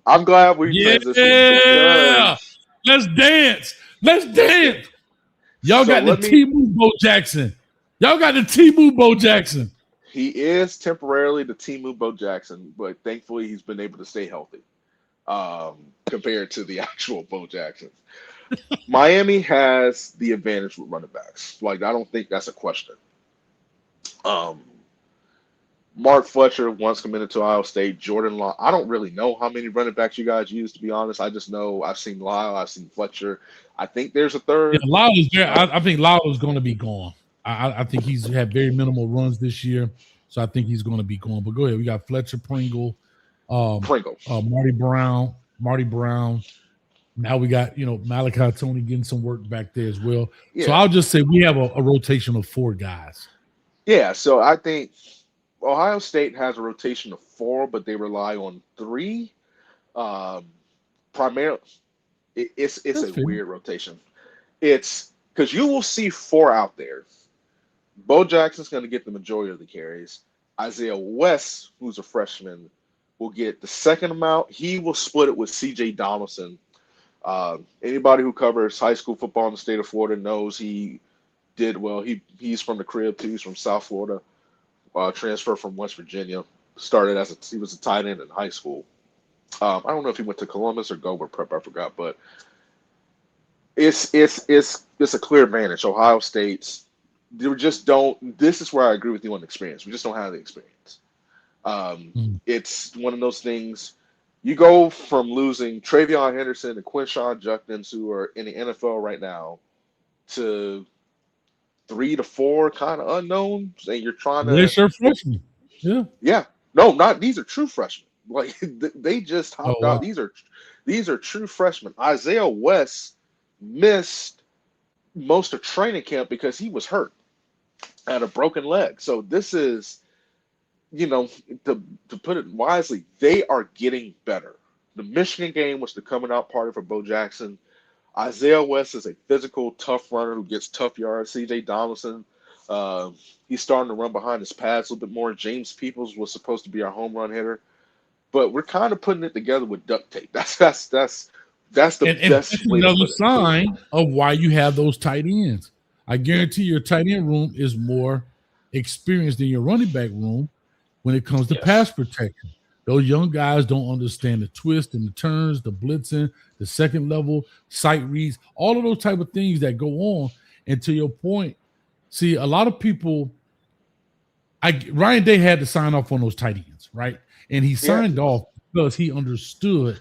I'm glad we transitioned Yeah. because Let's dance. Let's let's dance. dance. Y'all So got the let me. T-Move Bo Jackson. Y'all got the T-Move Bo Jackson. He is temporarily the Timu Bo Jackson, but thankfully he's been able to stay healthy compared to the actual Bo Jacksons. Miami has the advantage with running backs. Like I don't think that's a question. Um, Mark Fletcher once committed to Ohio State. Jordan Law. I don't really know how many running backs you guys use, to be honest. I just know I've seen Lyle, I've seen Fletcher. I think there's a Yeah, third. Lyle is there. Uh, I think Lyle is going to be gone. I think he's had very minimal runs this year, so I think he's going to be gone. But go ahead. We got Fletcher Pringle, um, Pringle. Marty Brown. Now we got Malachi Tony getting some work back there as well. So Yeah. I'll just say we have a rotation of four guys. Yeah. So I think Ohio State has a rotation of four, but they rely on three. Um, primarily, it's That's a fair. weird rotation. It's because you will see four out there. Bo Jackson's going to get the majority of the carries. Isaiah West, who's a freshman, will get the second amount. He will split it with C.J. Donaldson. Anybody who covers high school football in the state of Florida knows he did well. He's from the crib too. He's from South Florida. Transferred from West Virginia. Started he was a tight end in high school. I don't know if he went to Columbus or Gober Prep. I forgot, but it's a clear advantage. Ohio State's they just don't. This is where I agree with you on the experience. We just don't have the experience. Mm. It's one of those things. You go from losing Travion Henderson and Quinshawn Judkins, who are in the NFL right now, to 3 to 4 kind of unknowns, and you're trying They're to, sure freshmen. Yeah. yeah, no, not these are true freshmen. Like they just Oh hopped wow. out. These are true freshmen. Isaiah West missed most of training camp because he was hurt at a broken leg. So this is, you know, to put it wisely, they are getting better. The Michigan game was the coming out party for Bo Jackson. Isaiah West is a physical, tough runner who gets tough yards. C.J. Donaldson, uh, he's starting to run behind his pads a little bit more. James Peoples was supposed to be our home run hitter, but we're kind of putting it together with duct tape. That's the And best that's way to another put it. sign of why you have those tight ends. I Yeah, guarantee your tight end room is more experienced than your running back room when it comes to pass yes, protection. Those young guys don't understand the twist and the turns, the blitzing, the second level, sight reads, all of those type of things that go on. And to your point, see, a lot of people, Ryan Day had to sign off on those tight ends, right? And he he had signed to. off because he understood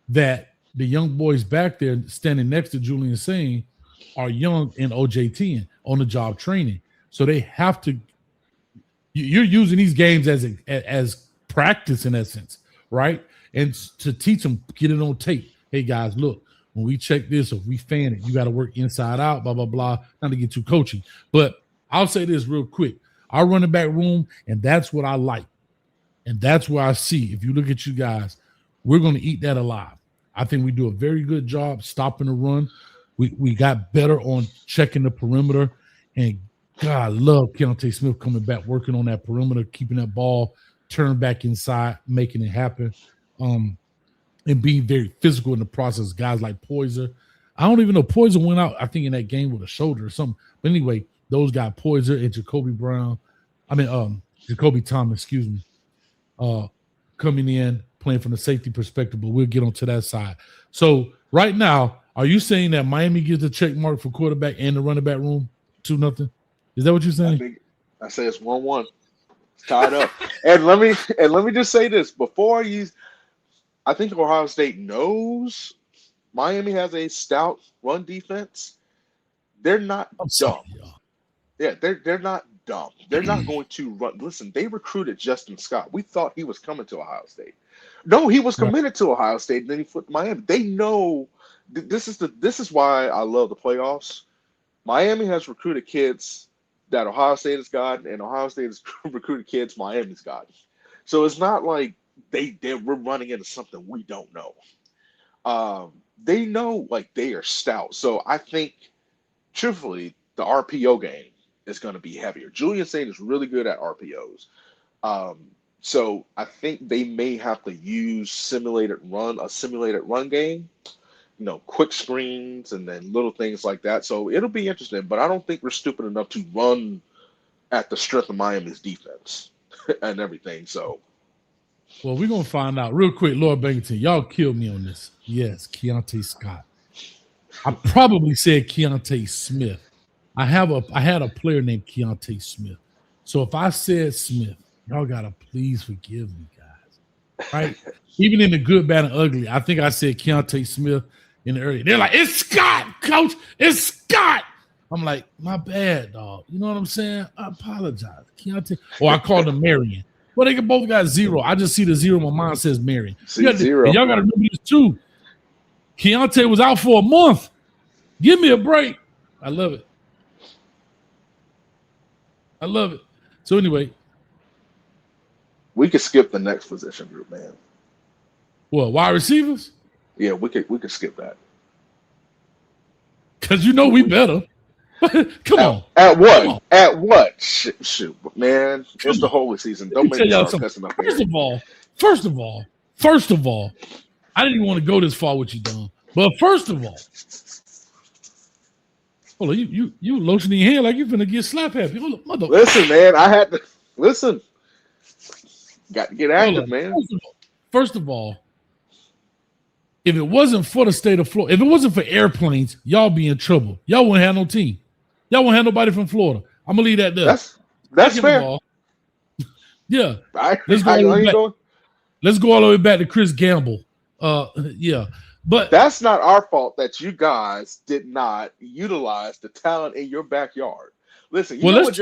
that the young boys back there standing next to Julian Singh are young in OJT and on the job training. So they have to. You're using these games as practice in essence, right? And to teach them, get it on tape. Hey guys, look, when we check this, or if we fan it, you got to work inside out. Blah blah blah. Not to get too coachy, but I'll say this real quick. Our running back room, and that's what I like. And that's where I see, if you look at you guys, we're going to eat that alive. I think we do a very good job stopping the run. We got better on checking the perimeter. And God, I love Keontae Smith coming back, working on that perimeter, keeping that ball turned back inside, making it happen. And being very physical in the process. Guys like Poiser. I don't even know. Poiser went out, I think, in that game with a shoulder or something. But anyway, those guys, Poiser and Jacoby Brown. Jacoby Thomas, excuse me, uh, coming in, playing from the safety perspective, but we'll get onto that side. So right now, are you saying that Miami gets the check mark for quarterback and the running back room 2-0? Is that what you're I saying? think I say it's 1-1. It's tied up. And let me just say this before you. I think Ohio State knows Miami has a stout run defense. They're not I'm sorry, dumb. y'all. Yeah, they're not dumb. They're not going to run. Listen, they recruited Justin Scott. We thought he was coming to Ohio State. No, he was Right. committed to Ohio State, and then he flipped Miami. They know this is why I love the playoffs. Miami has recruited kids that Ohio State has gotten, and Ohio State has recruited kids Miami's gotten. So it's not like we're running into something we don't know. They know like they are stout. So I think truthfully, the RPO game is going to be heavier. Julian Saint is really good at RPOs. Um, So I think they may have to use a simulated run game, quick screens and then little things like that. So it'll be interesting, but I don't think we're stupid enough to run at the strength of Miami's defense and everything. So, well, we're gonna find out real quick. Lord Bangington, y'all killed me on this. Yes, Keontae Scott. I probably said Keontae Smith. I had a player named Keontae Smith. So if I said Smith, y'all gotta please forgive me, guys. Right? Even in the good, bad, and ugly, I think I said Keontae Smith in the early. They're like, it's Scott, coach. It's Scott. I'm like, my bad, dog. You know what I'm saying? I apologize. Keontae. Or I called him Marion. Well, they both got 0. I just see the 0. My mind says Marion. Zero. And y'all got to remember this too. Keontae was out for a month. Give me a break. I love it. I love it. So anyway, we could skip the next position group, man. What, wide receivers? Yeah, we could skip that. Because we better. Come on. At what? On. At what? Shoot, man. It's the holy season. Don't make me start cussing up here. First of all, I didn't even want to go this far with you, Don. But first of all, hold on, you lotioning your hand like you finna get slap happy. Hold on, mother. Listen, man, I had to listen. Got to get active, man. First of all, if it wasn't for the state of Florida, if it wasn't for airplanes, y'all be in trouble. Y'all wouldn't have no team. Y'all won't have nobody from Florida. I'm gonna leave that there. That's fair. Yeah. Let's go all the way back to Chris Gamble. Yeah. But that's not our fault that you guys did not utilize the talent in your backyard. Listen, you know what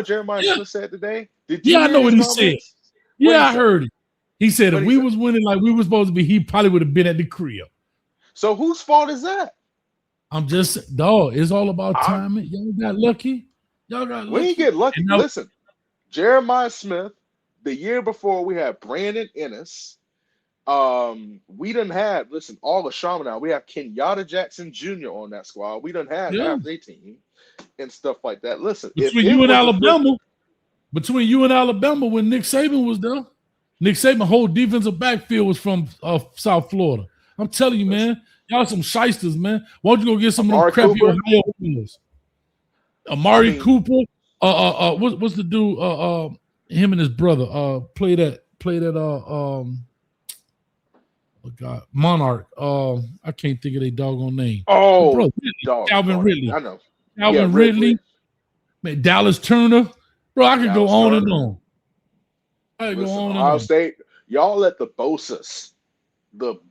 Jeremiah Smith said today? I know what he said. I heard it. He said if we was winning like we were supposed to be, he probably would have been at the crib. So whose fault is that? I'm just, dog, it's all about timing. Y'all got lucky. We ain't get lucky. Listen, Jeremiah Smith, the year before we had Brandon Ennis. We done had, all the Shaman now. We have Kenyatta Jackson Jr. on that squad. We done had half their team and stuff like that. Listen, between you and Alabama, when Nick Saban was there, Nick Saban's whole defensive backfield was from South Florida. I'm telling you, man, y'all some shysters, man. Why don't you go get some of them crappy Ohio players? Amari Cooper. What's the dude? Him and his brother played at oh God, Monarch. I can't think of their doggone name. Oh, bro, Calvin Ridley. I know. Calvin Ridley. Man, Dallas Turner. Bro, I could go on and on. I could go on and on. Ohio State, y'all let the Bosa's, both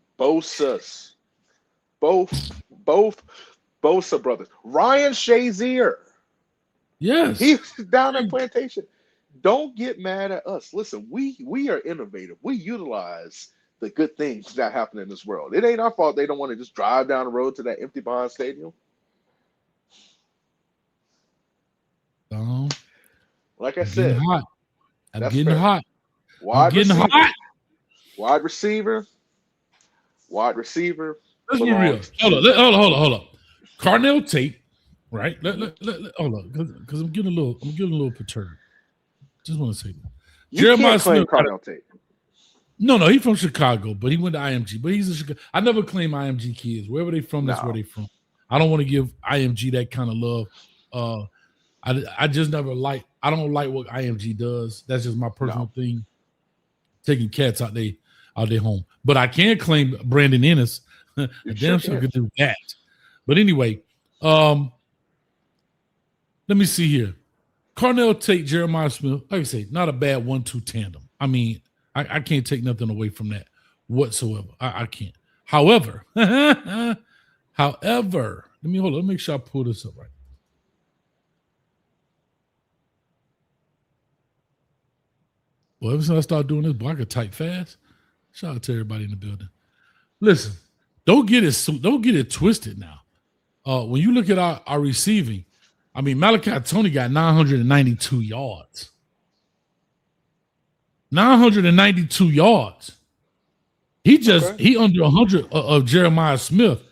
Bosa brothers. Ryan Shazier. Yes. He's down at Plantation. Don't get mad at us. Listen, we are innovative. We utilize the good things that happen in this world. It ain't our fault they don't want to just drive down the road to that empty behind stadium. Like I said, I'm getting hot. Wide receiver. Let's be real. Hold on. Carnell Tate, right? Hold on, because I'm getting a little perturbed. Just want to say that. Jeremiah Smith, Carnell Tate. No, he's from Chicago, but he went to IMG. But he's a Chicago. I never claim IMG kids. Wherever they from, that's where they from. I don't want to give IMG that kind of love. I just never like. I don't like what IMG does. That's just my personal thing. Taking cats out their home, but I can claim Brandon Ennis. Damn sure could do that. But anyway, let me see here. Carnell Tate, Jeremiah Smith. Like I say, not a bad 1-2 tandem. I mean, I can't take nothing away from that whatsoever. I can't. However, let me make sure I pull this up right. Well, ever since I started doing this, boy, I could type fast. Shout out to everybody in the building. Listen, don't get it twisted now. When you look at our receiving, I mean, Malachi Tony got 992 yards. 992 yards. He under 100 of Jeremiah Smith,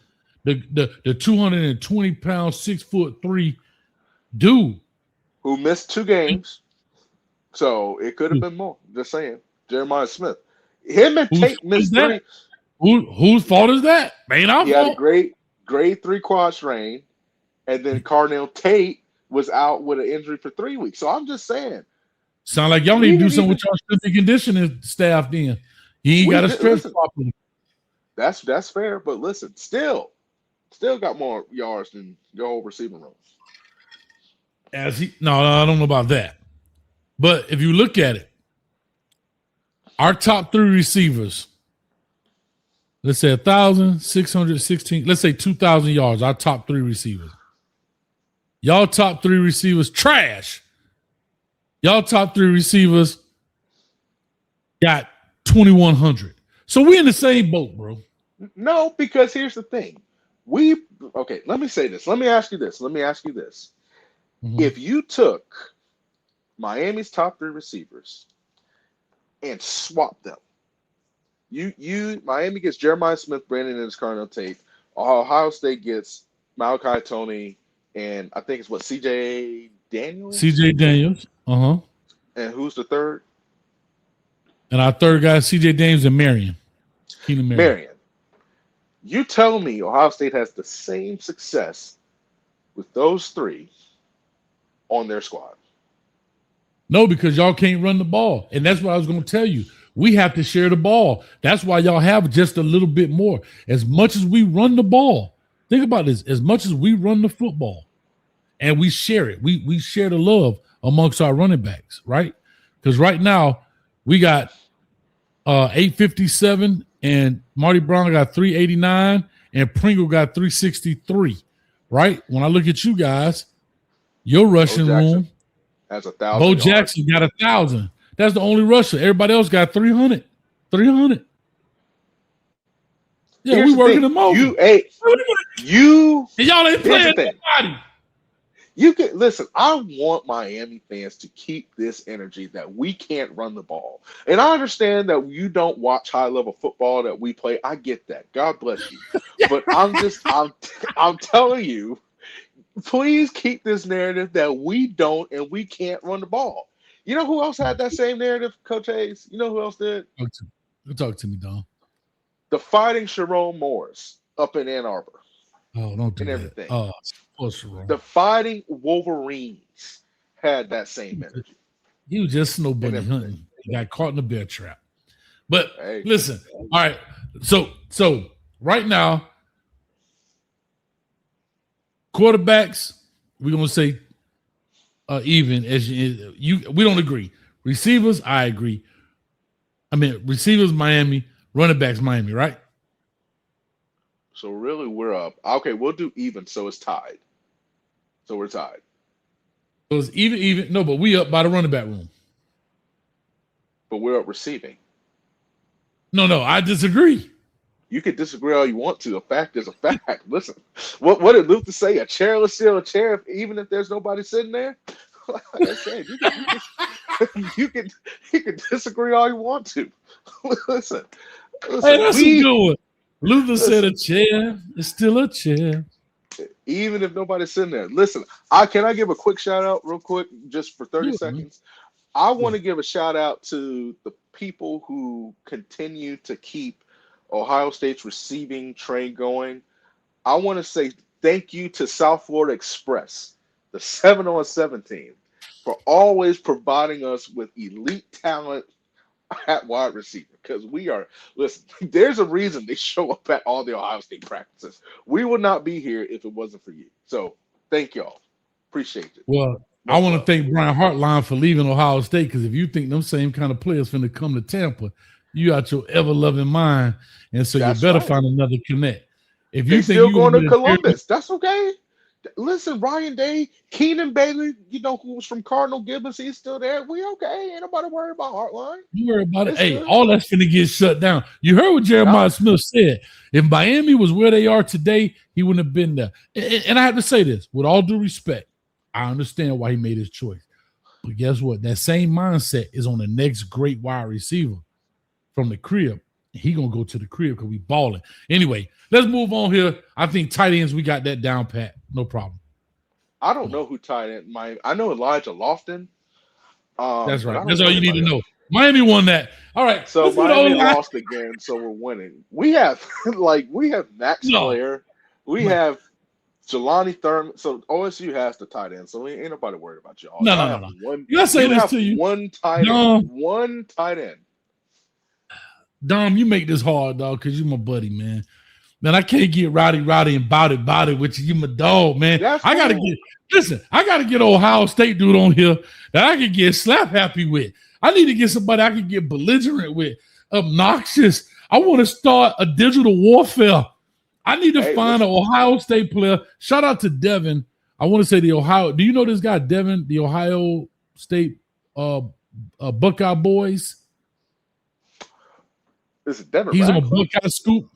the 220-pound, 6'3" dude who missed 2 games. So it could have been more. Just saying. Jeremiah Smith. Him and Whose Tate fault is missed that? three. Whose fault is that? Ain't our He had a fault. grade 3 quad strain, and then Carnell Tate was out with an injury for 3 weeks. So I'm just saying, Sound like y'all need we to do didn't something even with y'all strength and conditioning staff then. You ain't we got to did stretch listen. properly. That's fair, but listen, still got more yards than your whole receiving room. No, I don't know about that. But if you look at it, our top 3 receivers, let's say 1,616, let's say 2,000 yards, our top 3 receivers. Y'all top 3 receivers, trash. Y'all top 3 receivers got 2,100. So we in the same boat, bro. No, because here's the thing. Okay, let me say this. Let me ask you this. Mm-hmm. If you took Miami's top 3 receivers and swapped them, Miami gets Jeremiah Smith, Brandon Ennis, Carnell Tate. Ohio State gets Malachi Tony, and I think it's CJ Daniels. CJ Daniels. Uh-huh. And who's the third? And our third guy, CJ Daniels and Marion. Keenan Marion. You tell me Ohio State has the same success with those 3 on their squad? No, because y'all can't run the ball. And that's what I was going to tell you. We have to share the ball. That's why y'all have just a little bit more. As much as we run the ball, think about this. As much as we run the football and we share it, we share the love amongst our running backs, right? Because right now we got 857 and Marty Brown got 389 and Pringle got 363, right? When I look at you guys, your rushing room has 1,000. Bo Jackson got 1,000. That's the only rusher. Everybody else got 300. 300. Yeah, Here's we working them over. And y'all ain't playing nobody. You can listen. I want Miami fans to keep this energy that we can't run the ball. And I understand that you don't watch high level football that we play. I get that. God bless you. But I'm telling you, please keep this narrative that we don't and we can't run the ball. You know who else had that same narrative, Coach Hayes? You know who else did? Talk to me, Don. The Fighting Sharon Morris up in Ann Arbor. Oh, don't do and that. Everything. The Fighting Wolverines had that same energy. He was just snow bunny hunting. He got caught in a bear trap. But listen, all right. So right now, quarterbacks, we're gonna say even as you. We don't agree. Receivers, I agree. I mean, receivers, Miami. Running backs, Miami, right? So really, we're up. Okay, we'll do even. So it's tied. So we're tied. So it's even. No, but we up by the running back room. But we're up receiving. No, I disagree. You can disagree all you want to. A fact is a fact. Listen, what did Luther say? A chair is still a chair, even if there's nobody sitting there. Like I said, you can disagree all you want to. Listen, hey, that's a good one. Luther said a chair is still a chair. Even if nobody's sitting there. Listen, can I give a quick shout out real quick, just for 30 seconds? I want to give a shout out to the people who continue to keep Ohio State's receiving train going. I want to say thank you to South Florida Express, the 7-on-7 team, for always providing us with elite talent at wide receiver, because there's a reason they show up at all the Ohio State practices. We would not be here if it wasn't for you. So thank y'all. Appreciate it. Well, I want to thank Brian Hartline for leaving Ohio State, because if you think them same kind of players finna come to Tampa, you got your ever-loving mind, and so you better find another connect. If you think still going to Columbus, that's okay. Listen, Ryan Day, Keenan Bailey, who was from Cardinal Gibbons, he's still there. We okay. Ain't nobody worried about Heartline. You worry about it. Hey, all that's finna get shut down. You heard what Jeremiah Smith said. If Miami was where they are today, he wouldn't have been there. And I have to say this, with all due respect, I understand why he made his choice. But guess what? That same mindset is on the next great wide receiver from the crib. He gonna go to the crib because we balling. Anyway, let's move on here. I think tight ends, we got that down pat. No problem. I don't know who tight end I know Elijah Lofton. That's But right. I don't That's know all you need to anybody else. know. Miami won that. All right. So Let's do the Miami O-line. lost again, so we're winning. We have we have Max No. Blair, we No, have Jelani Thurman. So OSU has the tight end, so ain't nobody worried about y'all. no, Y'all no, no, have no. one. You gotta say You this have to you. one tight end. Dom, One tight end. Dom, you make this hard, dog, because you my buddy, man. Man, I can't get rowdy and bout it with you. You my dog, man. That's I gotta cool. I gotta get Ohio State dude on here that I can get slap happy with. I need to get somebody I can get belligerent with, obnoxious. I want to start a digital warfare. I need to Hey, find an Ohio State player. Shout out to Devin. I want to say the Ohio. Do you know this guy, Devin, the Ohio State Buckeye Boys? This is Devin He's on Radcliffe. Buckeye Scoop.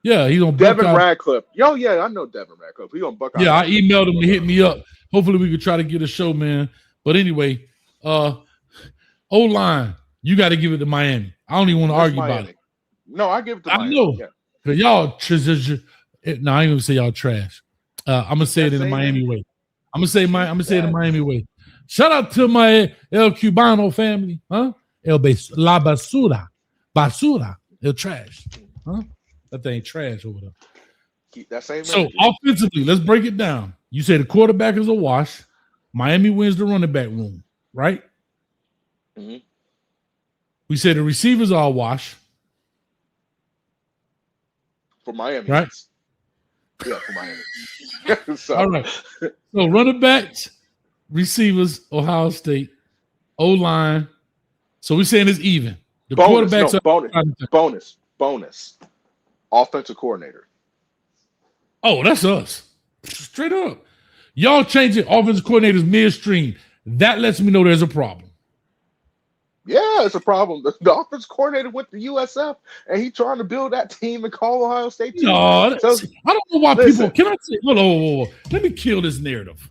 Yeah, he's on Devin Buckeye. Radcliffe. Yo, yeah, I know Devin Radcliffe. He on Buckeye. Yeah, I Radcliffe. emailed him to hit me up. Hopefully we could try to get a show, man. But anyway, O-line, you got to give it to Miami. I don't even want to argue about it. No, I give it to I Miami. know. Yeah. Because y'all, no, I ain't gonna say y'all trash. I'm gonna say it in the Miami way. I'm gonna say it in the Miami way. Shout out to my El Cubano family, huh? La basura, el trash, huh? That thing trash over there. Keep that same. So offensively, let's break it down. You say the quarterback is a wash. Miami wins the running back room, right? Mm-hmm. We say the receivers are a wash. For Miami. Right? Yeah, for Miami. So. All right. So running backs, receivers, Ohio State, O-line. So we're saying it's even. The quarterbacks are bonus. Offensive coordinator. Oh, that's us. Straight up. Y'all changing offensive coordinators midstream. That lets me know there's a problem. Yeah, it's a problem. The offensive coordinator went to USF, and he trying to build that team and call Ohio State too. No, so, I don't know why people. Can I say? Hold on. Let me kill this narrative.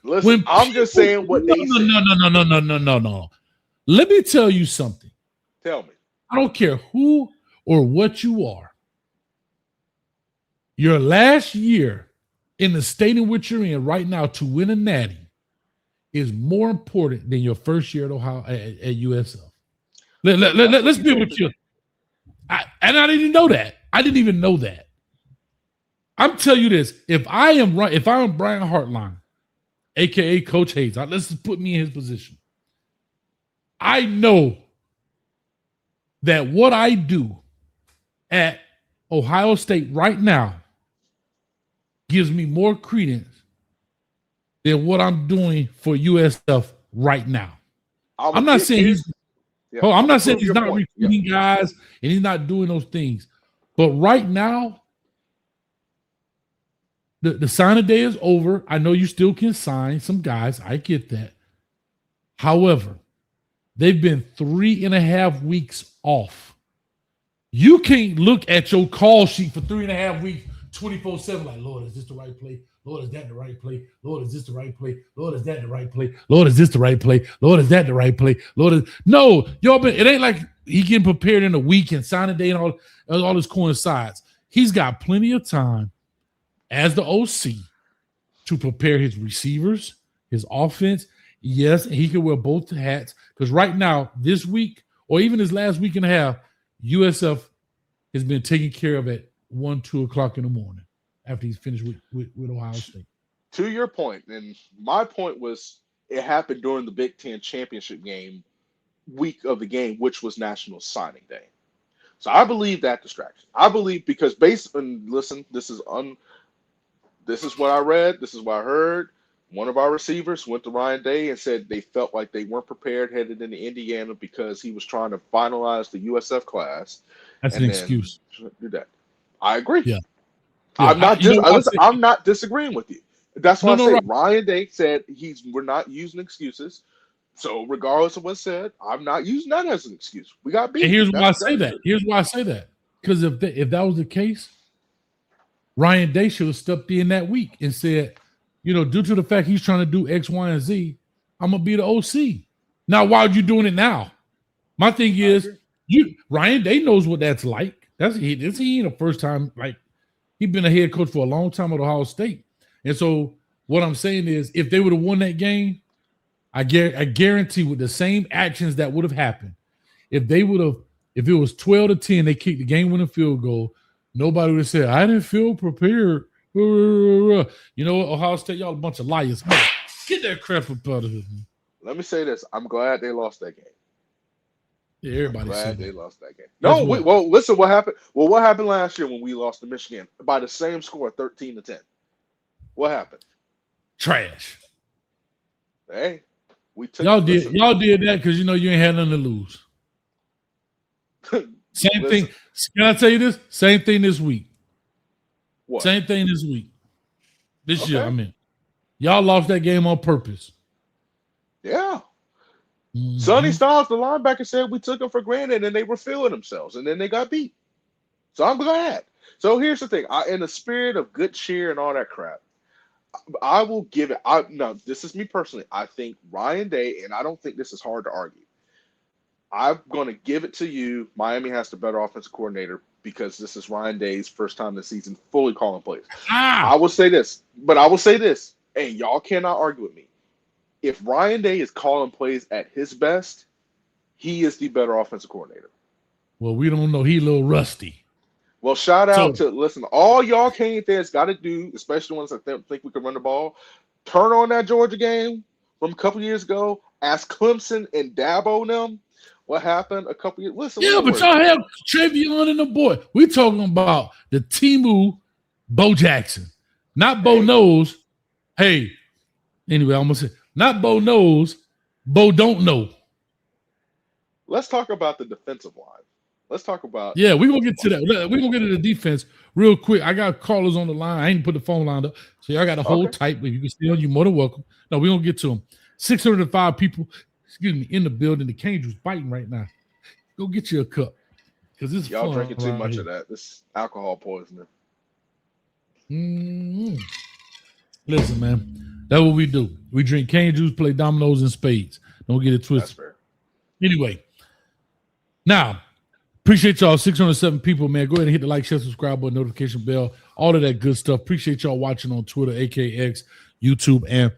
Listen, I'm just saying what they say. No. Let me tell you something. Tell me. I don't care who or what you are. Your last year in the state in which you're in right now to win a natty is more important than your first year at Ohio at USF. Let's be able to. I didn't know that. I didn't even know that. I'm telling you this: if I am Brian Hartline, aka Coach Hayes, let's just put me in his position. I know that what I do at Ohio State right now gives me more credence than what I'm doing for USF right now. I'm not saying he's not recruiting guys and he's not doing those things. But right now, the signing day is over. I know you still can sign some guys. I get that. However, they've been 3.5 weeks off. You can't look at your call sheet for 3.5 weeks, 24/7, like, Lord, is this the right play? Lord, is that the right play? Lord, is this the right play? Lord, is that the right play? Lord, is this the right play? Lord, is that the right play? No, y'all it ain't like he getting prepared in a week and signing day and all this coincides. He's got plenty of time as the OC to prepare his receivers, his offense. Yes, he can wear both hats because right now, this week, or even his last week and a half, USF has been taken care of at 1, 2 o'clock in the morning after he's finished with Ohio State. To your point, and my point was it happened during the Big Ten championship game, week of the game, which was National Signing Day. So I believe that distraction. I believe because this is what I read, this is what I heard. One of our receivers went to Ryan Day and said they felt like they weren't prepared headed into Indiana because he was trying to finalize the USF class. That's an excuse. Do that. I agree. Yeah. I'm not disagreeing with you. That's why I say Ryan Day said we're not using excuses. So regardless of what's said, I'm not using that as an excuse. We got beat. And here's why I say that. Because if that was the case, Ryan Day should have stepped in that week and said, due to the fact he's trying to do X, Y, and Z, I'm gonna be the OC. Now, why are you doing it now? My thing is, Ryan Day knows what that's like. He ain't the first time. Like, he's been a head coach for a long time at Ohio State. And so what I'm saying is, if they would have won that game, I guarantee with the same actions that would have happened, if it was 12-10, they kicked the game-winning field goal, nobody would have said, I didn't feel prepared. You know what, Ohio State, y'all a bunch of liars. Man, get that crap up out of here. Let me say this. I'm glad they lost that game. Yeah, everybody said They that. lost that game. Guess No, what? well, listen, what happened? Well, what happened last year when we lost to Michigan by the same score, 13-10? What happened? Trash. Hey, we took. Y'all Listen, did that because you ain't had nothing to lose. Same listen, thing. Can I tell you this? Same thing this week. what? Same thing this week. This year, Okay. I mean. Y'all lost that game on purpose. Yeah. Mm-hmm. Sonny Styles, the linebacker, said we took them for granted and they were feeling themselves and then they got beat. So I'm glad. So here's the thing. In the spirit of good cheer and all that crap, I will give it. Now, this is me personally. I think Ryan Day, and I don't think this is hard to argue. I'm going to give it to you. Miami has the better offensive coordinator because this is Ryan Day's first time this season fully calling plays. I will say this, and y'all cannot argue with me. If Ryan Day is calling plays at his best, he is the better offensive coordinator. Well, we don't know. He a little rusty. Well, shout out to, listen, all y'all Cane fans got to do, especially the ones that think we can run the ball, turn on that Georgia game from a couple years ago, ask Clemson and Dabo and them what happened a couple years. Listen, yeah, but y'all have Travion and the boy. We talking about the Timu Bo Jackson, not Bo knows. Hey, anyway, I'm gonna say not Bo knows, Bo don't know. Let's talk about the defensive line. Let's talk about. Yeah, we're gonna get to that. We're gonna get to the defense real quick. I got callers on the line. I ain't put the phone line up, so y'all got to hold tight. But if you can still, you're more than welcome. No, we're gonna get to them. 605 people, in the building. The Canes was biting right now. Go get you a cup. Because this y'all drinking too much of that. This alcohol poisoning. Mm-hmm. Listen, man, that's what we do. We drink cane juice, play dominoes and spades. Don't get it twisted. That's fair. Anyway, now, appreciate y'all, 607 people, man. Go ahead and hit the like, share, subscribe button, notification bell, all of that good stuff. Appreciate y'all watching on Twitter, AKX, YouTube, and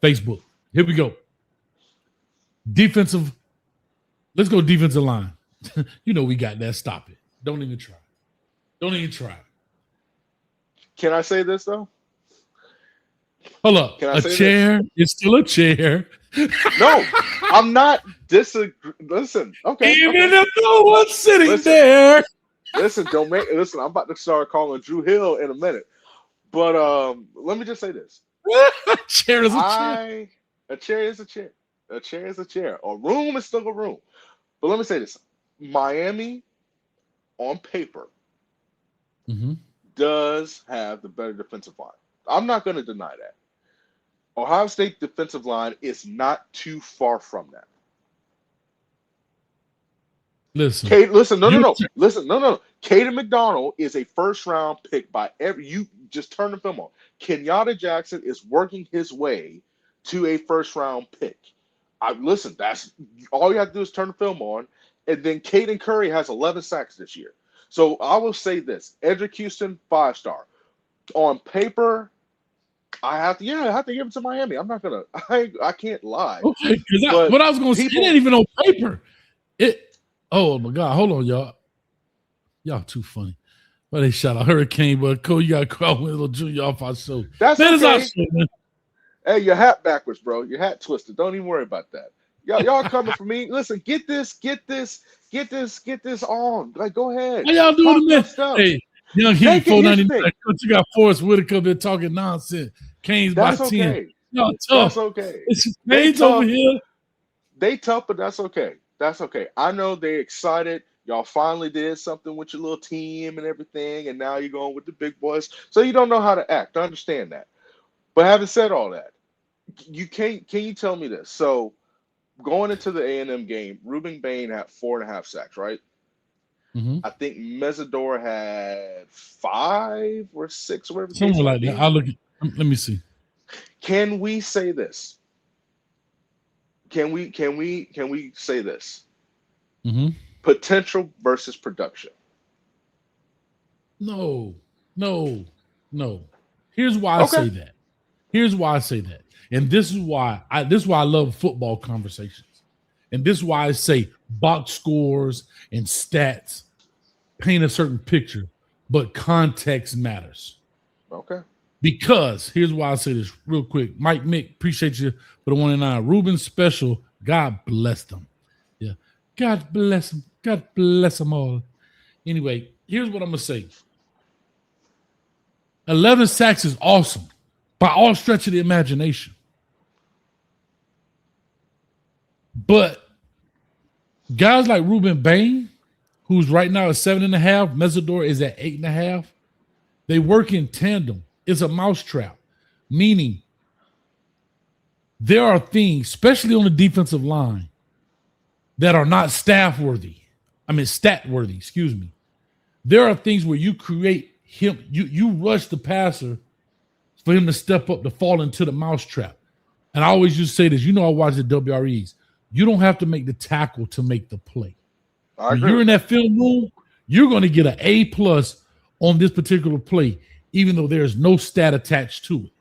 Facebook. Here we go. Defensive. Let's go defensive line. We got that. Stop it. Don't even try. Don't even try. Can I say this, though? Hold up. A chair is still a chair. No, I'm not disagreeing. Listen, okay. Even if no one's sitting there. Listen, I'm about to start calling Drew Hill in a minute. But let me just say this. A chair is a chair. A chair is a chair. A chair is a chair. A room is still a room. But let me say this. Miami, on paper, does have the better defensive line. I'm not going to deny that. Ohio State defensive line is not too far from that. Listen. Listen. Caden McDonald is a first-round pick by you just turn the film on. Kenyatta Jackson is working his way to a first-round pick. Listen, that's all you have to do is turn the film on, and then Caden Curry has 11 sacks this year. So I will say this: Edric Houston, 5-star. On paper, I have to give it to Miami. I'm not gonna. I can't lie. Okay, what I was gonna say, it ain't even on paper. Oh my God, hold on, y'all. Y'all too funny. Well, they shot a hurricane, but Cole, you got caught with a little junior off our show. That's okay. Our show, man. Hey, your hat backwards, bro. Your hat twisted. Don't even worry about that. Y'all coming for me. Listen, get this on. Like, go ahead. How y'all doing, man? Hey, Young Heat 499. You got Forrest Whitaker there talking nonsense. Canes by 10. Okay. Y'all tough. That's okay. It's Canes over here. They tough, but that's okay. That's okay. I know they're excited. Y'all finally did something with your little team and everything, and now you're going with the big boys. So you don't know how to act. I understand that. But having said all that, can you tell me this? So going into the A&M game, Ruben Bain had 4.5 sacks, right? I think Mesidor had 5 or 6 or whatever. Something like that. Let me see. Can we say this? Can we say this? Potential versus production. No. Here's why I say that. And this is why I love football conversations. And this is why I say box scores and stats paint a certain picture, but context matters. Okay. Because here's why I say this real quick. Mike Mick, appreciate you for the 1-9. Ruben Special, God bless them. Yeah. God bless them. God bless them all. Anyway, here's what I'm going to say. 11 sacks is awesome by all stretch of the imagination. But guys like Ruben Bain, who's right now at 7.5, Mesidor is at 8.5, they work in tandem. It's a mousetrap, meaning there are things, especially on the defensive line, that are not stat worthy, excuse me. There are things where you create him, you rush the passer for him to step up to fall into the mousetrap. And I always used to say this, I watch the W.R.Es. You don't have to make the tackle to make the play. When you're in that film room, you're going to get an A+ on this particular play, even though there's no stat attached to it,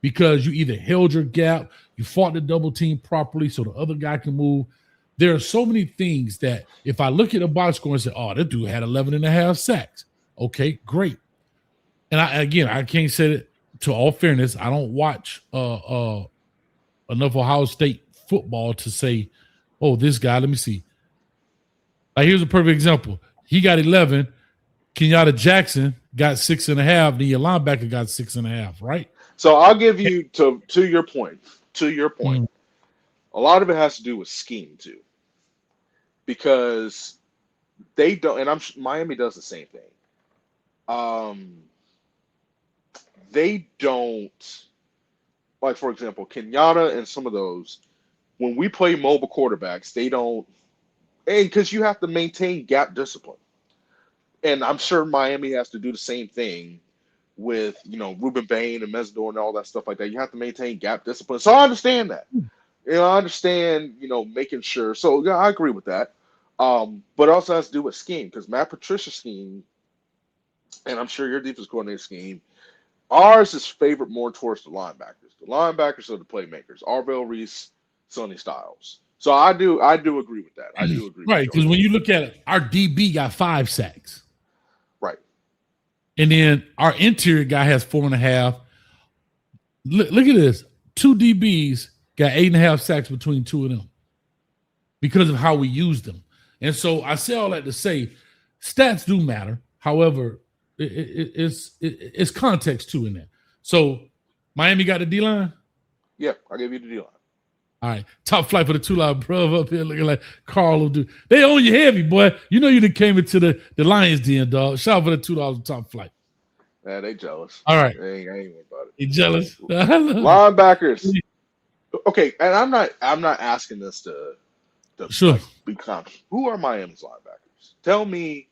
because you either held your gap, you fought the double team properly so the other guy can move. There are so many things that if I look at a box score and say, oh, that dude had 11.5 sacks. Okay, great. And I can't say it, to all fairness, I don't watch enough Ohio State football to say, oh, this guy, let me see. Here's a perfect example. He got 11. Kenyatta Jackson got 6.5. Then your linebacker got 6.5, right? So I'll give you to your point. A lot of it has to do with scheme too, because they don't. And Miami does the same thing. They don't, like, for example, Kenyatta and some of those. When we play mobile quarterbacks, they don't. And because you have to maintain gap discipline. And I'm sure Miami has to do the same thing with, Ruben Bain and Mesidor and all that stuff like that. You have to maintain gap discipline. So I understand that. I understand, making sure. So, yeah, I agree with that. But it also has to do with scheme, because Matt Patricia's scheme, and I'm sure your defense coordinator scheme, ours is favored more towards the linebackers. The linebackers are the playmakers. W.R.E, Sonny Styles. So I do agree with that. I do agree. Right, because when you look at it, our DB got 5 sacks. Right. And then our interior guy has 4.5. Look at this. 2 DBs got 8.5 sacks between 2 of them because of how we use them. And so I say all that to say stats do matter. However, it's context too in there. So Miami got the D-line? Yeah, I'll give you the D-line. All right, top flight for the 2-line bro up here looking like Carl will do. They own you heavy, boy. You done came into the Lions den, dog. Shout out for the $2 top flight. Man, they jealous. All right. They ain't worried about it. They jealous. Linebackers. Okay, and I'm not asking this to sure. Be confident. Who are Miami's linebackers? Tell me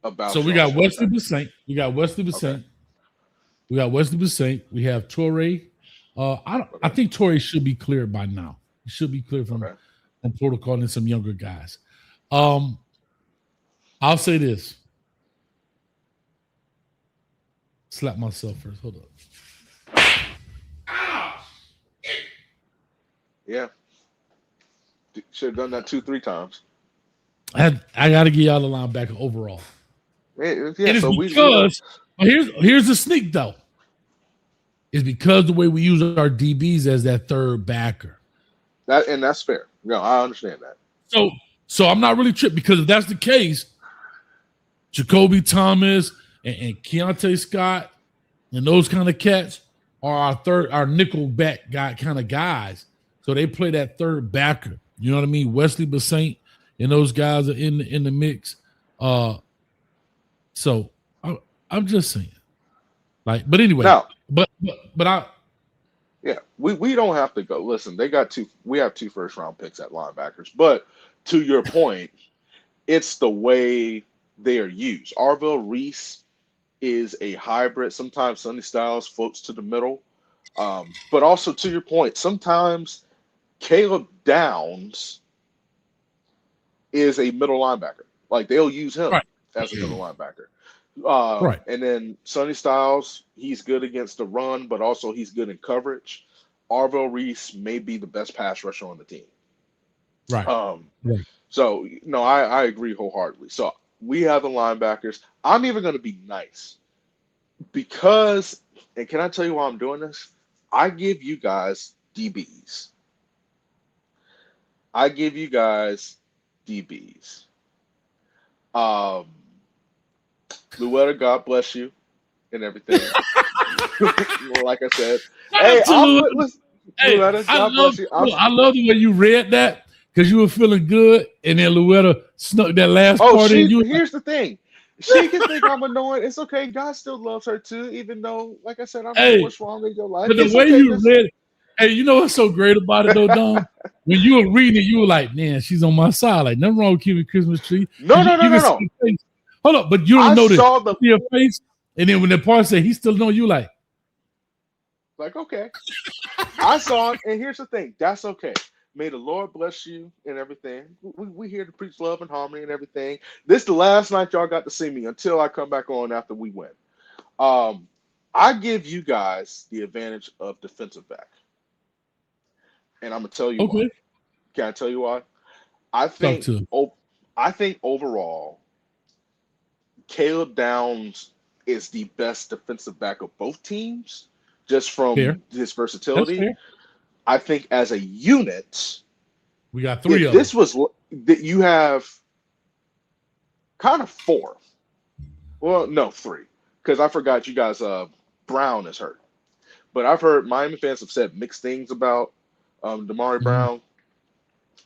about. So we got Wesley Bassett. We got Wesley Bassett. We have Torrey. I think Torrey should be cleared by now. He should be cleared from protocol and some younger guys. I'll say this. Slap myself first. Hold up. Yeah. Should have done that 2-3 times. I got to give y'all the linebacker overall. Yeah, so because here's the sneak though. It's because the way we use our DBs as that third backer. That's fair. No, I understand that. So I'm not really tripped, because if that's the case, Jacoby Thomas and Keontae Scott and those kind of cats are our nickel back guy kind of guys. So they play that third backer. You know what I mean? Wesley Bassett and those guys are in the mix. So I'm just saying. But anyway. Now, But we don't have to go. Listen, we have 2 first-round picks at linebackers. But to your point, it's the way they are used. W.R.E is a hybrid. Sometimes Sonny Styles floats to the middle. But also to your point, sometimes Caleb Downs is a middle linebacker. Like, they'll use him as a middle linebacker. And then Sonny Styles, he's good against the run, but also he's good in coverage. Arvell Reese may be the best pass rusher on the team. Right. Um, Right. so no, I agree wholeheartedly. So we have the linebackers. I'm even going to be nice because, and can I tell you why I'm doing this? I give you guys DBs. I give you guys DBs. Um, Louetta, God bless you and everything. Like I said, Shout hey, out to Louis. listen, Hey, Louetta, God bless you. I love the way you read that because you were feeling good, and then Louetta snuck that last Oh, part in. You here's the thing. She can think I'm annoying. It's okay. God still loves her too, even though, like I said, I'm like, hey, what's wrong in your life? but the It's way okay. you This read it, hey, you know what's so great about it though, Dom? When you were reading it, you were like, man, she's on my side. Like, nothing wrong with keeping Christmas tree. no, no, no, You no, can see no. her face. Hold up, but you don't I know this. saw the You see her face, and then when the part said he still know you, like, like, okay. I saw it, and here's the thing. That's okay. May the Lord bless you and everything. We here to preach love and harmony and everything. This the last night y'all got to see me until I come back on after we win. Um, I give you guys the advantage of defensive back, and I'm gonna tell you why. okay, Can I tell you why? I talk think to him. I think overall, Caleb Downs is the best defensive back of both teams, just Fair. from his That's versatility. fair. I think as a unit, We got three if of them. this was that you have kind of four. Well, no, three, because I forgot you guys. Brown is hurt, but I've heard Miami fans have said mixed things about Damari Mhm. Brown.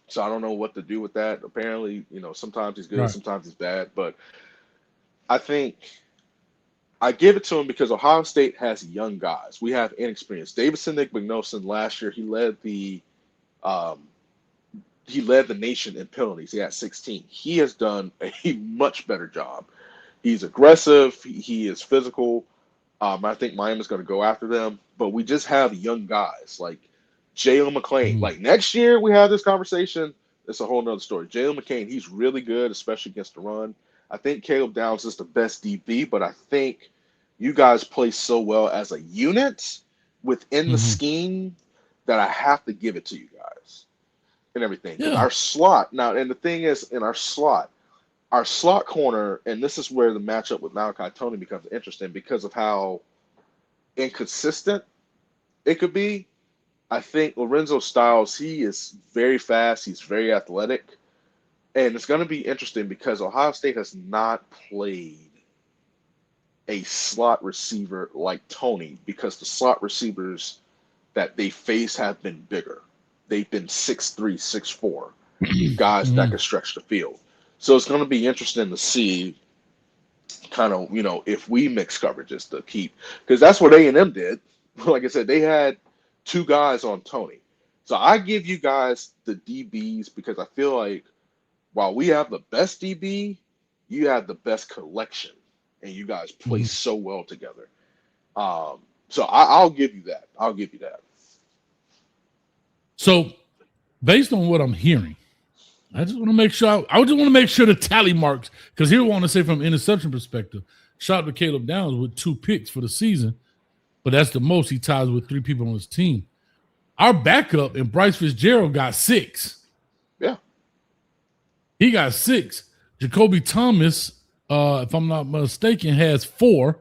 So I don't know what to do with that. Apparently, sometimes he's good, Right. sometimes he's bad. But I think I give it to him because Ohio State has young guys. We have inexperienced. Davison Nick McNelson last year um, he led the nation in penalties. He had 16. He has done a much better job. He's aggressive. He is physical. I think Miami's going to go after them, but we just have young guys like Jalen McClain. Mhm. Like next year, we have this conversation. It's a whole nother story. Jalen McCain, he's really good, especially against the run. I think Caleb Downs is the best DB, but I think you guys play so well as a unit within the Mhm. scheme that I have to give it to you guys and everything. Because Yeah. our slot now, and the thing is, in our slot corner, and this is where the matchup with Malachi Tony becomes interesting because of how inconsistent it could be. I think Lorenzo Styles, he is very fast, he's very athletic, and it's going to be interesting because Ohio State has not played a slot receiver like Tony because the slot receivers that they face have been bigger. They've been 6'3", 6'4", guys that Mhm. can stretch the field. So it's going to be interesting to see kind of, if we mix coverages to keep, because that's what A&M did. Like I said, they had two guys on Tony. So I give you guys the DBs because I feel like while we have the best DB, you have the best collection, and you guys play Mhm. so well together. Um, so I'll give you that. I'll give you that. So, based on what I'm hearing, I just want to make sure. I just want to make sure the tally marks because here I want to say from an interception perspective, shot to Caleb Downs with 2 picks for the season, but that's the most he ties with 3 people on his team. Our backup and Bryce Fitzgerald got 6. Yeah. He got 6. Jacoby Thomas, if I'm not mistaken, has 4.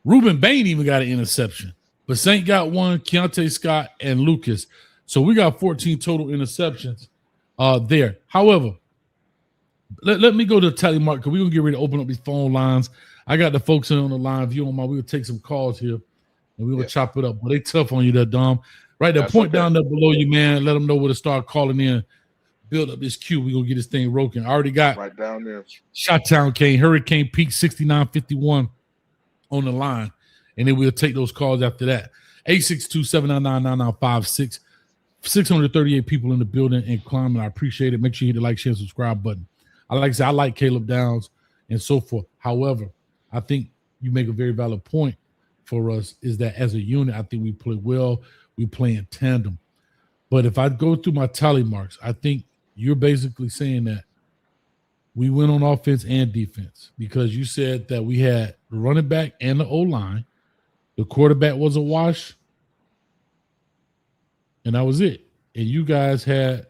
Reuben Bain even got an interception, but Saint got 1. Keontae Scott and Lucas. So we got 14 total interceptions there. However, let me go to the tally mark because we're gonna get ready to open up these phone lines. I got the folks in on the line. If you don't mind, we'll take some calls here and we're gonna Yeah. chop it up. But they tough on you there, Dom. Right there, That's point okay. down there below you, man. Let them know where to start calling in. Build up this queue. We're gonna get this thing broken. I already got Right down there. Shot Town Kane, Hurricane Peak 6951 on the line. And then we'll take those calls after that. 862-799-9956. 638 people in the building and climbing. I appreciate it. Make sure you hit the like, share, subscribe button. I like to say I like Caleb Downs and so forth. However, I think you make a very valid point for us is that as a unit, I think we play well. We play in tandem. But if I go through my tally marks, I think you're basically saying that we went on offense and defense because you said that we had the running back and the O-line. The quarterback was a wash. and that was it. And you guys had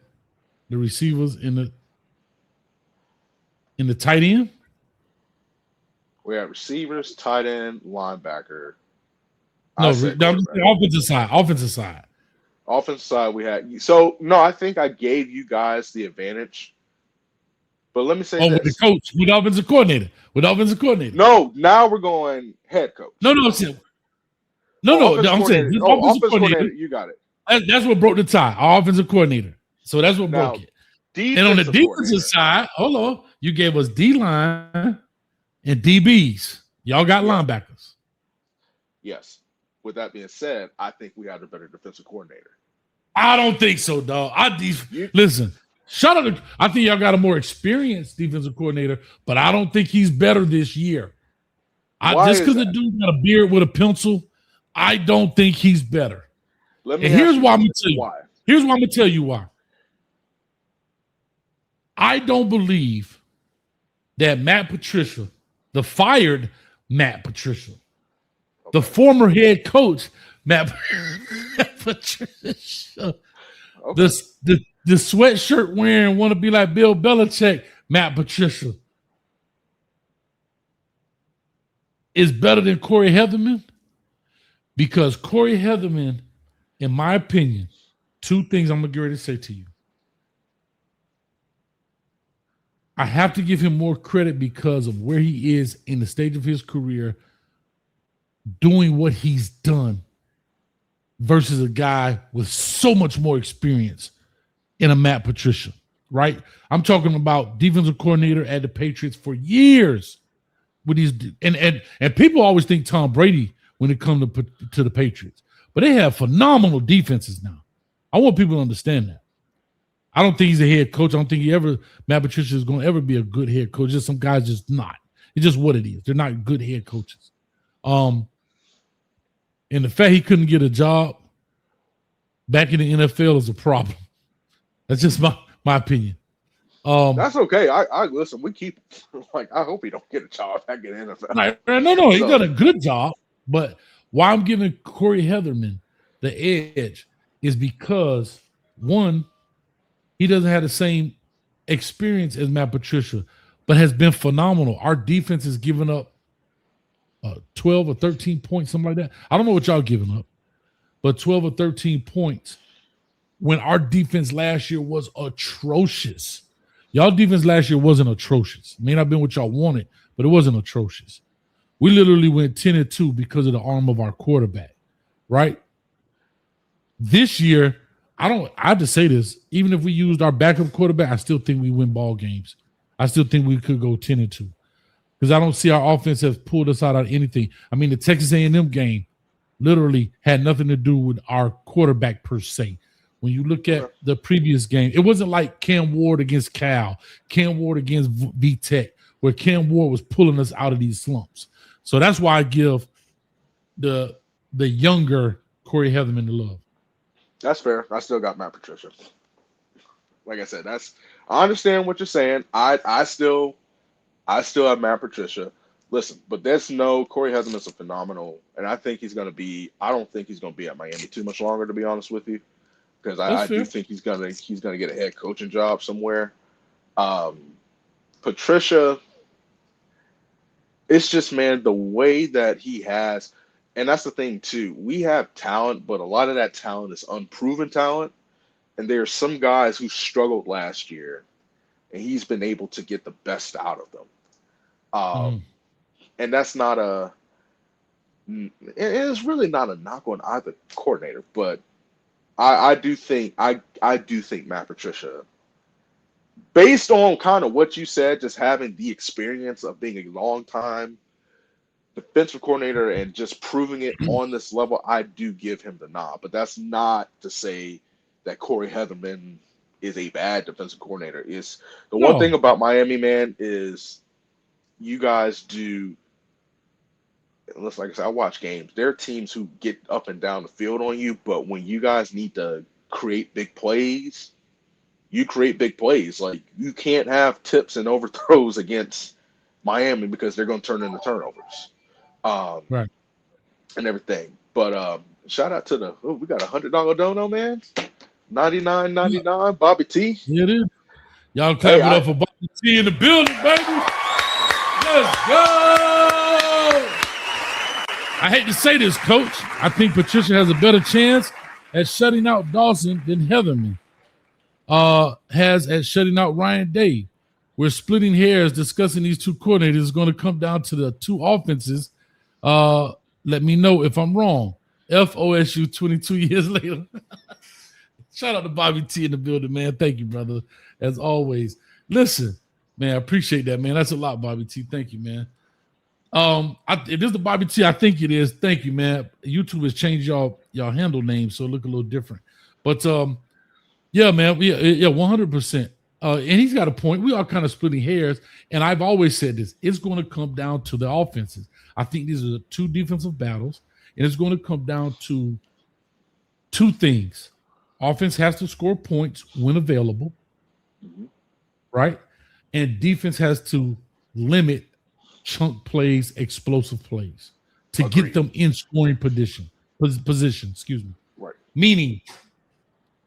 the receivers in the tight end. We had receivers, tight end, linebacker. I No, said no, I'm just quarterback. saying offensive side. Offensive side. Offensive side, we had. So, no, I think I gave you guys the advantage. But let me say Oh, with the this. coach, with the offensive coordinator, with the offensive coordinator. No, now we're going head No, coach. no, I'm saying, no, Oh, no. offensive I'm saying coordinator. this Oh, offensive offensive coordinator. coordinator. You got it. That's what broke the tie. Our offensive coordinator. So that's what broke Now, it. And on the defensive defensive coordinator. side, hold on, you gave us D line and DBs. Y'all got Yes. linebackers. Yes. With that being said, I think we had a better defensive coordinator. I don't think so, dog. You, Listen. Shout out to, I think y'all got a more experienced defensive coordinator, but I don't think he's better this year. why Just is because the that? dude got a beard with a pencil, I don't think he's better. Let And me here's ask you why I'm this. gonna tell you. Why? Here's why I'm gonna tell you why. I don't believe that Matt Patricia, the fired Matt Patricia, the Okay. former head coach Matt Patricia, Okay. the sweatshirt wearing want to be like Bill Belichick Matt Patricia is better than Corey Heatherman, because Corey Heatherman, in my opinion, two things I'm gonna get ready to say to you. I have to give him more credit because of where he is in the stage of his career, doing what he's done, versus a guy with so much more experience in a Matt Patricia, right? I'm talking about defensive coordinator at the Patriots for years. With these, and people always think Tom Brady when it comes to the Patriots, but they have phenomenal defenses now. I want people to understand that. I don't think he's a head coach. I don't think Matt Patricia is going to ever be a good head coach. Just some guys just not. It's just what it is. They're not good head coaches. And the fact he couldn't get a job back in the NFL is a problem. That's just my opinion. That's okay. I listen. We keep like I hope he don't get a job back in the NFL. No, he done So a good job. But why I'm giving Corey Heatherman the edge is because, one, he doesn't have the same experience as Matt Patricia, but has been phenomenal. Our defense has given up 12 or 13 points, something like that. I don't know what y'all giving up, but 12 or 13 points when our defense last year was atrocious. Y'all defense last year wasn't atrocious. It may not have been what y'all wanted, but it wasn't atrocious. We literally went 10-2 because of the arm of our quarterback, right? This year, I have to say this, even if we used our backup quarterback, I still think we win ball games. I still think we could go 10-2 because I don't see our offense has pulled us out of anything. I mean, the Texas A&M game literally had nothing to do with our quarterback per se. When you look at the previous game, it wasn't like Cam Ward against Cal, Cam Ward against VTech, where Cam Ward was pulling us out of these slumps. So that's why I give the younger Corey Heatherman the love. that's fair. I still got Matt Patricia. Like I said, I understand what you're saying. I still have Matt Patricia. Listen, but there's no Corey Heisman's a phenomenal, and I think he's going to be. I don't think he's going to be at Miami too much longer, to be honest with you, because That's I do fair. think he's gonna get a head coaching job somewhere. Um, Patricia, it's just man the way that he has, and that's the thing too. We have talent, but a lot of that talent is unproven talent, and there are some guys who struggled last year, and he's been able to get the best out of them. Mhm. And that's not it's really not a knock on either coordinator, but I do think Matt Patricia, based on kind of what you said, just having the experience of being a long time defensive coordinator and just proving it on this level, I do give him the nod. But that's not to say that Corey Heatherman is a bad defensive coordinator. Is the one thing No, about Miami, man, is you guys do. Unless, like I said, I watch games. There are teams who get up and down the field on you, but when you guys need to create big plays, you create big plays. Like you can't have tips and overthrows against Miami because they're going to turn into turnovers, um, right. and everything. But shout out to we got $100 dono, man. 99.99, Bobby T. Yeah, it is. Y'all clap Hey, it up for Bobby T in the building, baby. Let's go. I hate to say this, Coach. I think Patricia has a better chance at shutting out Dawson than Heatherman has at shutting out Ryan Day. We're splitting hairs discussing these two coordinators. It's going to come down to the two offenses. Let me know if I'm wrong. FOSU 22 years later. Shout out to Bobby T in the building, man. Thank you, brother, as always. Listen, man, I appreciate that, man. That's a lot, Bobby T. Thank you, man. If this is the Bobby T, I think it is. Thank you, man. YouTube has changed y'all handle names, so it look a little different. But yeah, man, yeah, 100%. And he's got a point. We are kind of splitting hairs, and I've always said this: it's going to come down to the offenses. I think these are the two defensive battles, and it's going to come down to two things. Offense has to score points when available, right? And defense has to limit chunk plays, explosive plays to get them in scoring position. Excuse me. Right. Meaning,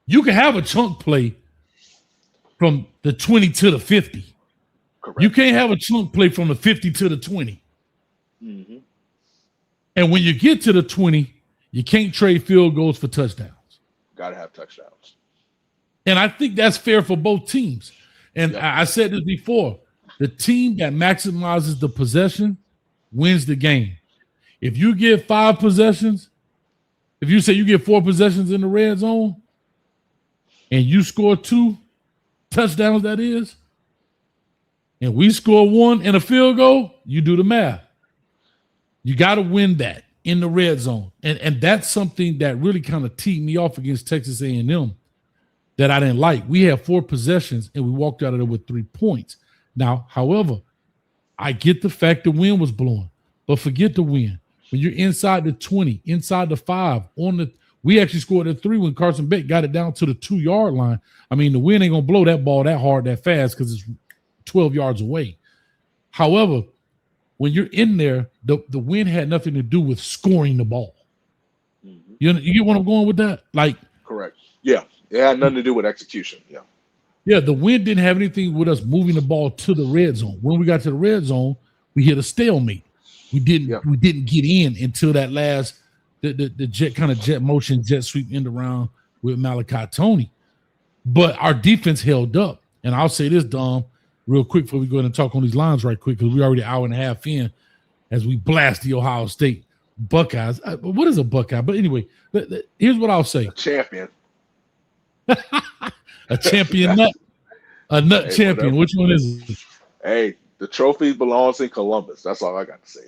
you can have a chunk play from the 20 to the 50. Correct. You can't have a chunk play from the 50 to the 20. Mm-hmm. And when you get to the 20, you can't trade field goals for touchdowns. Got to have touchdowns. And I think that's fair for both teams. And I said this before. The team that maximizes the possession wins the game. If you get 5 possessions, if you say you get 4 possessions in the red zone and you score 2 touchdowns, that is, and we score 1 and a field goal, you do the math. You got to win that in the red zone. And that's something that really kind of teed me off against Texas A&M that I didn't like. We had 4 possessions and we walked out of there with 3 points. Now, however, I get the fact the wind was blowing, but forget the wind. When you're inside the 20, inside the 5, we actually scored a 3 when Carson Beck got it down to the 2-yard line. I mean, the wind ain't gonna blow that ball that hard, that fast, because it's 12 yards away. However, when you're in there, the wind had nothing to do with scoring the ball. Mm-hmm. You get what I'm going with that? Like, correct. Yeah, it had nothing to do with execution. Yeah, the wind didn't have anything with us moving the ball to the red zone. When we got to the red zone, we hit a stalemate. We didn't get in until that last the jet motion jet sweep end around with Malachi Toney. But our defense held up. And I'll say this, Dom, real quick before we go ahead and talk on these lines right quick, because we're already an hour and a half in as we blast the Ohio State Buckeyes. What is a Buckeye? But anyway, here's what I'll say. A champion. A champion nut. A nut champion. Whatever. Which one is it? Hey, the trophy belongs in Columbus. That's all I got to say.